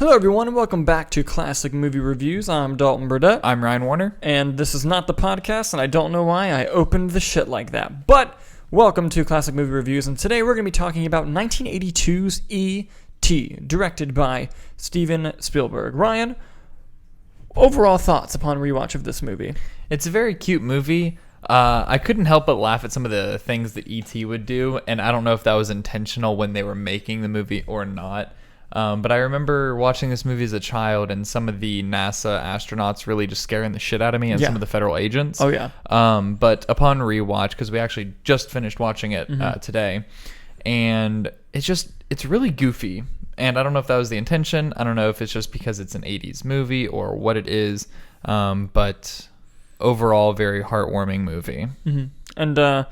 Hello everyone and welcome back to Classic Movie Reviews. I'm Dalton Burdett. I'm Ryan Warner. And this is not the podcast, and I don't know why I opened the shit like that. But welcome to Classic Movie Reviews, and today we're going to be talking about 1982's E.T., directed by Steven Spielberg. Ryan, overall thoughts upon rewatch of this movie? It's a very cute movie. I couldn't help but laugh at some of the things that E.T. would do, and I don't know if that was intentional when they were making the movie or not. But I remember watching this movie as a child and some of the NASA astronauts really just scaring the shit out of me and some of the federal agents. Oh, yeah. But upon rewatch, because we actually just finished watching it today, and it's really goofy. And I don't know if that was the intention. I don't know if it's just because it's an 80s movie or what it is. But overall, very heartwarming movie. Mm-hmm. And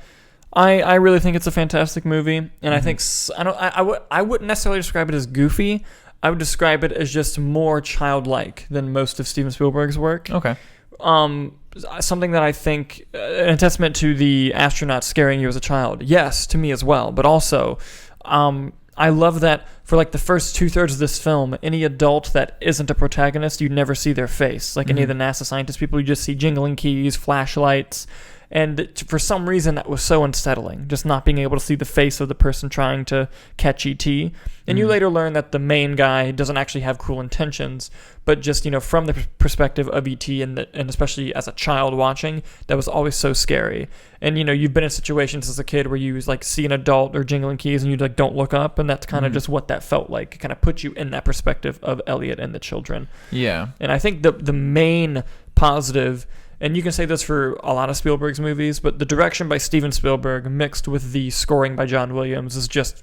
I really think it's a fantastic movie, and I think I wouldn't necessarily describe it as goofy. I would describe it as just more childlike than most of Steven Spielberg's work. Okay. Something that I think a testament to the astronaut scaring you as a child. Yes, to me as well, but also I love that for like the first 2/3 of this film, any adult that isn't a protagonist, you never see their face. Like any of the NASA scientist people, you just see jingling keys, flashlights. And for some reason, that was so unsettling, just not being able to see the face of the person trying to catch E.T. And you later learn that the main guy doesn't actually have cruel intentions, but just, from the perspective of E.T. and especially as a child watching, that was always so scary. And, you've been in situations as a kid where you see an adult or jingling keys and you don't look up, and that's kind of just what that felt like. It kind of puts you in that perspective of Elliot and the children. Yeah. And I think the main positive, and you can say this for a lot of Spielberg's movies, but the direction by Steven Spielberg mixed with the scoring by John Williams is just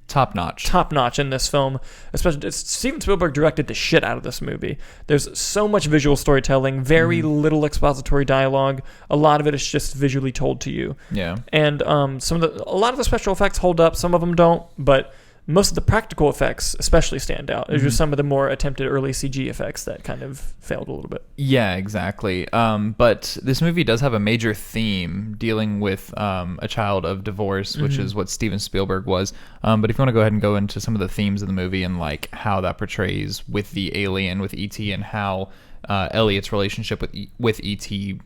top-notch. Top-notch in this film. Especially, Steven Spielberg directed the shit out of this movie. There's so much visual storytelling, very little expository dialogue. A lot of it is just visually told to you. Yeah. And a lot of the special effects hold up, some of them don't, but most of the practical effects especially stand out. There's just some of the more attempted early CG effects that kind of failed a little bit. Yeah, exactly. But this movie does have a major theme dealing with a child of divorce, which is what Steven Spielberg was. But if you want to go ahead and go into some of the themes of the movie and like how that portrays with the alien, with E.T., and how Elliot's relationship with E.T.,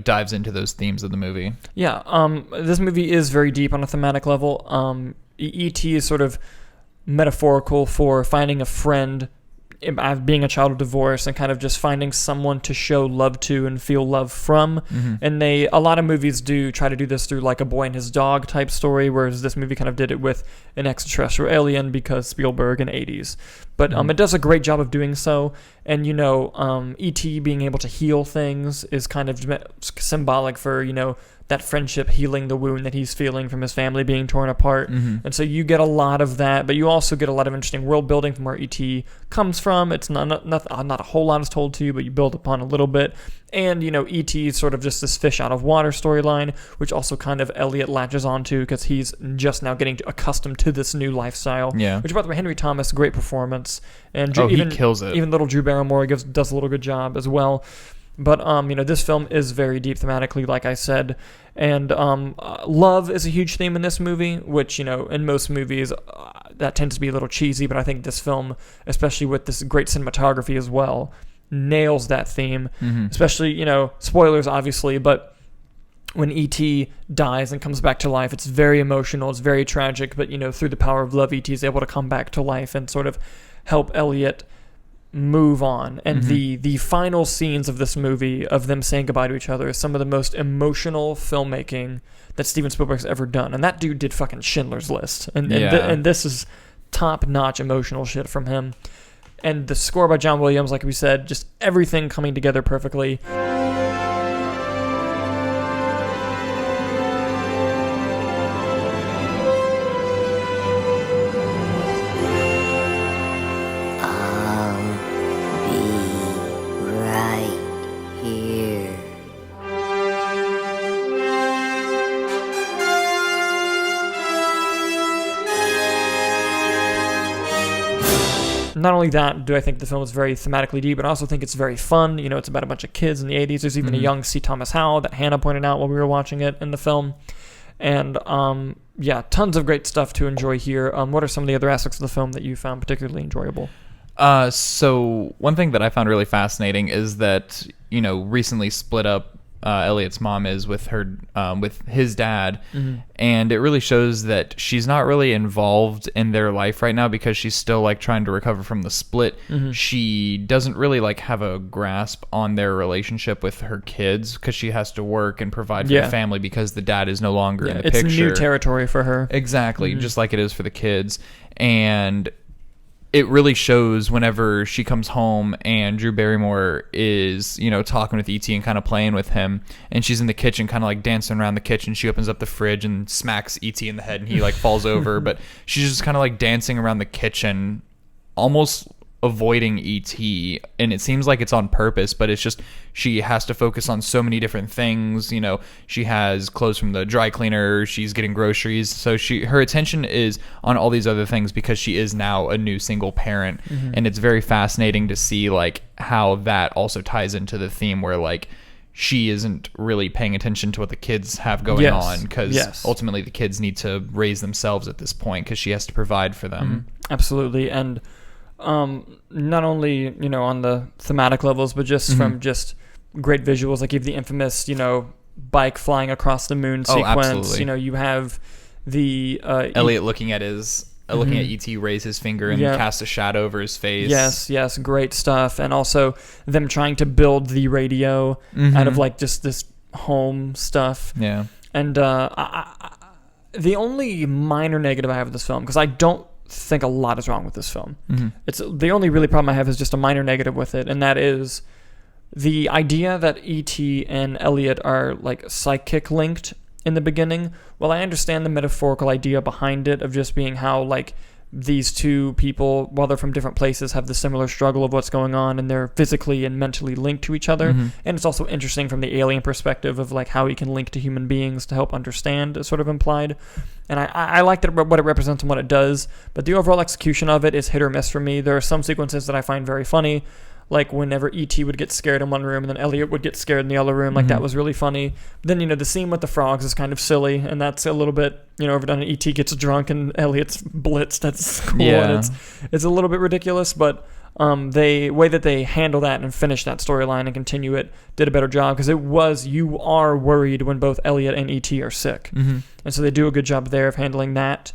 dives into those themes of the movie. Yeah, this movie is very deep on a thematic level. E.T. is sort of metaphorical for finding a friend, being a child of divorce, and kind of just finding someone to show love to and feel love from. And a lot of movies do try to do this through like a boy and his dog type story, whereas this movie kind of did it with an extraterrestrial alien because Spielberg in the 80s. But it does a great job of doing so. And, E.T. being able to heal things is kind of symbolic for, that friendship healing the wound that he's feeling from his family being torn apart. And so you get a lot of that, but you also get a lot of interesting world building from where E.T. comes from. It's not a whole lot is told to you, but you build upon a little bit. And, E.T. is sort of just this fish out of water storyline, which also kind of Elliot latches onto because he's just now getting accustomed to this new lifestyle. Yeah. Which, by the way, Henry Thomas, great performance. And he kills it. Even little Drew Barrymore does a little good job as well. But, this film is very deep thematically, like I said. And love is a huge theme in this movie, which, in most movies, that tends to be a little cheesy. But I think this film, especially with this great cinematography as well, nails that theme. Especially, spoilers, obviously, but when E.T. dies and comes back to life, it's very emotional, it's very tragic. But, through the power of love, E.T. is able to come back to life and sort of help Elliot move on. And the final scenes of this movie, of them saying goodbye to each other, is some of the most emotional filmmaking that Steven Spielberg's ever done. And that dude did fucking Schindler's List. And this is top-notch emotional shit from him. And the score by John Williams, like we said, just everything coming together perfectly. Not only that do I think the film is very thematically deep, but I also think it's very fun. It's about a bunch of kids in the 80s. There's even a young C. Thomas Howell that Hannah pointed out while we were watching it in the film. And yeah, tons of great stuff to enjoy here. What are some of the other aspects of the film that you found particularly enjoyable? So one thing that I found really fascinating is that, recently split up Elliot's mom is with his dad, and it really shows that she's not really involved in their life right now because she's still like trying to recover from the split. She doesn't really like have a grasp on their relationship with her kids because she has to work and provide for the family because the dad is no longer in the picture. It's new territory for her. Exactly, just like it is for the kids. And it really shows whenever she comes home and Drew Barrymore is, talking with E.T. and kind of playing with him, and she's in the kitchen kind of like dancing around the kitchen. She opens up the fridge and smacks E.T. in the head and he like falls over, but she's just kind of like dancing around the kitchen, almost avoiding E.T. and it seems like it's on purpose, but it's just she has to focus on so many different things. She has clothes from the dry cleaner, she's getting groceries, so her attention is on all these other things because she is now a new single parent. And it's very fascinating to see like how that also ties into the theme where like she isn't really paying attention to what the kids have going on because ultimately the kids need to raise themselves at this point because she has to provide for them. Absolutely. And not only on the thematic levels, but just from just great visuals, like you have the infamous bike flying across the moon sequence. Absolutely. You have the Elliot looking at E.T. raise his finger and cast a shadow over his face. Yes, great stuff. And also them trying to build the radio out of like just this home stuff. Yeah. And the only minor negative I have with this film, because I don't think a lot is wrong with this film. It's the only really problem I have is just a minor negative with it, and that is the idea that E.T. and Elliot are like psychic linked in the beginning. Well, I understand the metaphorical idea behind it of just being how like these two people, while they're from different places, have the similar struggle of what's going on, and they're physically and mentally linked to each other. And it's also interesting from the alien perspective of like how he can link to human beings to help understand, is sort of implied. And I like that what it represents and what it does, but the overall execution of it is hit or miss for me. There are some sequences that I find very funny, like whenever E.T. would get scared in one room and then Elliot would get scared in the other room. Like that was really funny. But then, the scene with the frogs is kind of silly, and that's a little bit, overdone. E.T. gets drunk and Elliot's blitzed. That's cool. Yeah. And it's a little bit ridiculous, but the way that they handle that and finish that storyline and continue it did a better job, because you are worried when both Elliot and E.T. are sick. And so they do a good job there of handling that.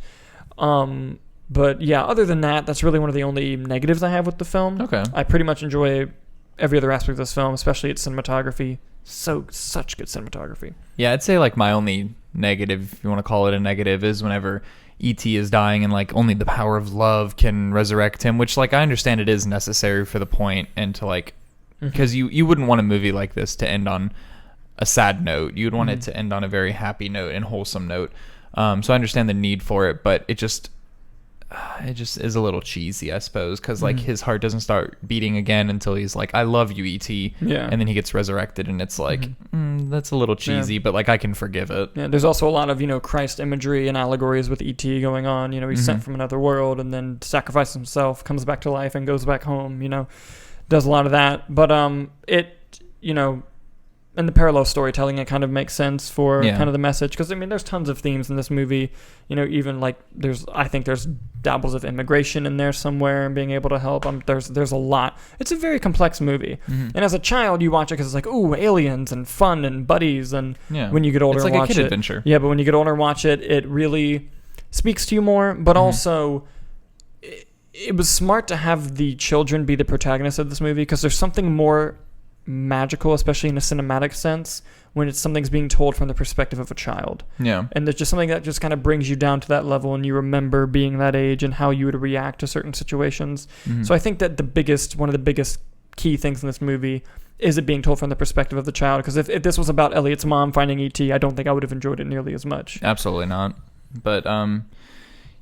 But yeah, other than that, that's really one of the only negatives I have with the film. Okay. I pretty much enjoy every other aspect of this film, especially its cinematography. Such good cinematography. Yeah, I'd say like my only negative, if you want to call it a negative, is whenever E.T. is dying and like only the power of love can resurrect him, which like I understand it is necessary for the point and to like, because you wouldn't want a movie like this to end on a sad note. You'd want it to end on a very happy note and wholesome note. So I understand the need for it, but it just is a little cheesy, I suppose, because like his heart doesn't start beating again until he's like, I love you, E.T. And then he gets resurrected, and it's like, that's a little cheesy, but like I can forgive it. Yeah, there's also a lot of Christ imagery and allegories with E.T. going on. He's sent from another world and then sacrifices himself, comes back to life, and goes back home. Does a lot of that, but and the parallel storytelling, it kind of makes sense for kind of the message, because there's tons of themes in this movie. Even like I think there's dabbles of immigration in there somewhere and being able to help. There's a lot. It's a very complex movie, and as a child you watch it because it's like, ooh, aliens and fun and buddies, and when you get older, it's like and watch a kid it, adventure. Yeah, but when you get older and watch it, it really speaks to you more. But also, it was smart to have the children be the protagonists of this movie, because there's something more magical, especially in a cinematic sense, when something's being told from the perspective of a child. Yeah. And there's just something that just kind of brings you down to that level, and you remember being that age and how you would react to certain situations. So I think that one of the biggest key things in this movie is it being told from the perspective of the child, because if this was about Elliot's mom finding E.T., I don't think I would have enjoyed it nearly as much. Absolutely not. But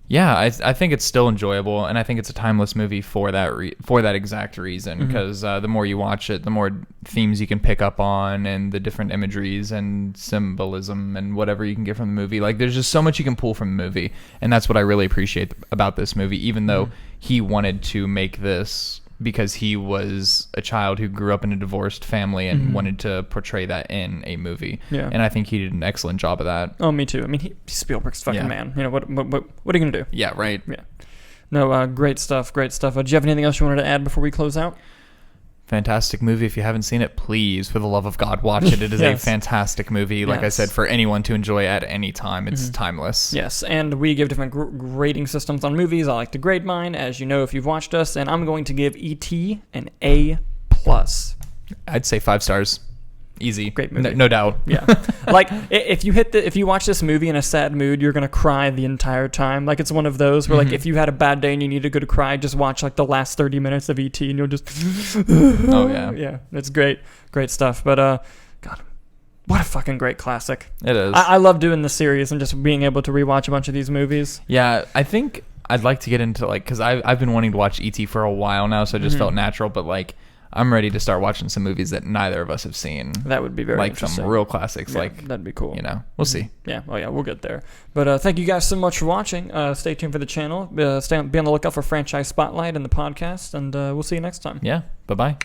yeah, I think it's still enjoyable, and I think it's a timeless movie for that exact reason, because the more you watch it, the more themes you can pick up on, and the different imageries and symbolism and whatever you can get from the movie. Like, there's just so much you can pull from the movie, and that's what I really appreciate about this movie, even though he wanted to make this because he was a child who grew up in a divorced family and wanted to portray that in a movie. Yeah. And I think he did an excellent job of that. Oh, me too. I mean, he's Spielberg's fucking man. You know, what are you going to do? Yeah, right. Yeah. No, great stuff. Do you have anything else you wanted to add before we close out? Fantastic movie. If you haven't seen it, please, for the love of God, watch it. It is Yes. a fantastic movie. Like I said, for anyone to enjoy at any time. It's timeless. Yes, and we give different grading systems on movies. I like to grade mine, as you know if you've watched us, and I'm going to give E.T. an A+. I'd say 5 stars. Easy. Great movie. No doubt. Yeah. Like, if you watch this movie in a sad mood, you're going to cry the entire time. Like, it's one of those where, like, if you had a bad day and you need to go to cry, just watch, like, the last 30 minutes of E.T. and you'll just... Oh, yeah. Yeah, it's great. Great stuff. But, God, what a fucking great classic. It is. I love doing this series and just being able to rewatch a bunch of these movies. Yeah, I think I'd like to get into, like, because I've been wanting to watch E.T. for a while now, so it just felt natural, but, like... I'm ready to start watching some movies that neither of us have seen. That would be very like interesting. some real classics. Yeah, like that'd be cool. You know, we'll see. Yeah. Oh yeah, we'll get there. But thank you guys so much for watching. Stay tuned for the channel. Be on the lookout for Franchise Spotlight and the podcast, and we'll see you next time. Yeah. Bye-bye.